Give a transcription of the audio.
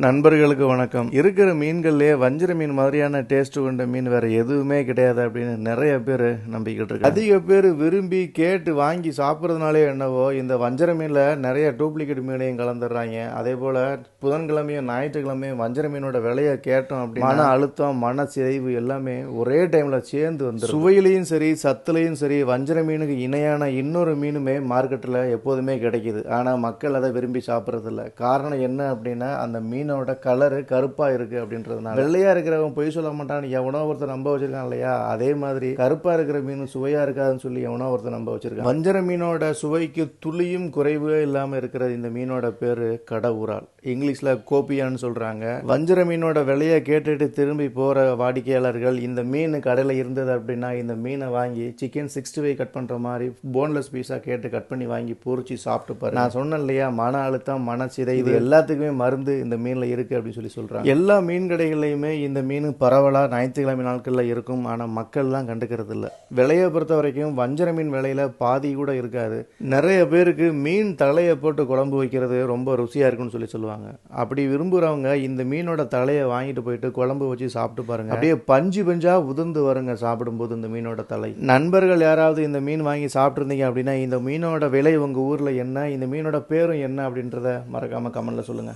நண்பர்களுக்கு வணக்கம். இருக்கிற மீன்கள்லயே வஞ்சர மீன் மாதிரியான டேஸ்ட் கொண்ட மீன் வேற எதுவுமே கிடையாது அப்படின்னு நிறைய பேர் நம்பிக்கிட்டு இருக்காங்க. அதிக பேர் விரும்பி கேட்டு வாங்கி சாப்பிட்றதுனாலே என்னவோ இந்த வஞ்சர மீன்ல நிறைய டூப்ளிகேட் மீனையும் கலந்துடுறாங்க. அதே போல புதன்கிழமையும் ஞாயிற்றுக்கிழமையும் வஞ்சர மீனோட விலையை கேட்டோம் அப்படின்னு மன அழுத்தம், மன சிதைவு எல்லாமே ஒரே டைம்ல சேர்ந்து வந்து சுவையிலையும் சரி சத்துலையும் சரி வஞ்சர மீனுக்கு இணையான இன்னொரு மீனுமே மார்க்கெட்டில் எப்போதுமே கிடைக்குது. ஆனால் மக்கள் அதை விரும்பி சாப்பிட்றது இல்லை. காரணம் என்ன அப்படின்னா அந்த மீனோட கலரு கருப்பா இருக்கு அப்படின்றதுனால. வெள்ளையா இருக்கிறவன் பொய் சொல்ல மாட்டான்னு எவனோ ஒருத்தர் நம்ப வச்சிருக்கான் இல்லையா, அதே மாதிரி கருப்பா இருக்கிற மீன் சுவையா இருக்காதுன்னு சொல்லி எவனோ ஒருத்தர் நம்ப வச்சிருக்கான். வஞ்சர மீனோட சுவைக்கு துளியும் குறைவே இல்லாம இருக்கிற இந்த மீனோட பேரு கடவுரால், இங்கிலீஷ்ல கோப்பியான்னு சொல்றாங்க. வஞ்சர மீனோட விலையை கேட்டுட்டு திரும்பி போற வாடிக்கையாளர்கள் இந்த மீன் கடையில இருந்தது அப்படின்னா இந்த மீனை வாங்கி சிக்கன் 65 கட் பண்ற மாதிரி போன்லெஸ் பீஸா கேட்டு கட் பண்ணி வாங்கி பொரிச்சு சாப்பிட்டு பாரு. நான் சொன்னேன் இல்லையா, மன அழுத்தம், மன சிதை, இது எல்லாத்துக்குமே மருந்து இந்த மீன்ல இருக்கு அப்படின்னு சொல்லி சொல்றாங்க. எல்லா மீன் கடைகள்லையுமே இந்த மீன் பரவலா ஞாயிற்றுக்கிழமை நாட்கள்ல இருக்கும். ஆனா மக்கள் தான் கண்டுக்கிறது இல்ல. விலையை பொறுத்த வரைக்கும் வஞ்சர மீன் விலையில பாதி கூட இருக்காது. நிறைய பேருக்கு மீன் தலையை போட்டு குழம்பு வைக்கிறது ரொம்ப ருசியா இருக்குன்னு சொல்லி சொல்லுவாங்க. அப்படி விரும்புறவங்க இந்த மீனோட தலையை வாங்கிட்டு போயிட்டு குழம்பு வச்சு சாப்பிட்டு பாருங்க. அப்படியே பஞ்சு பஞ்சா உதிர்ந்து வருங்க சாப்பிடும்போது இந்த மீனோட தலை. நண்பர்கள் யாராவது இந்த மீன் வாங்கி சாப்பிட்டுருந்தீங்க அப்படின்னா இந்த மீனோட விலை உங்க ஊர்ல என்ன, இந்த மீனோட பேரும் என்ன அப்படின்றத மறக்காம கமெண்ட்ல சொல்லுங்க.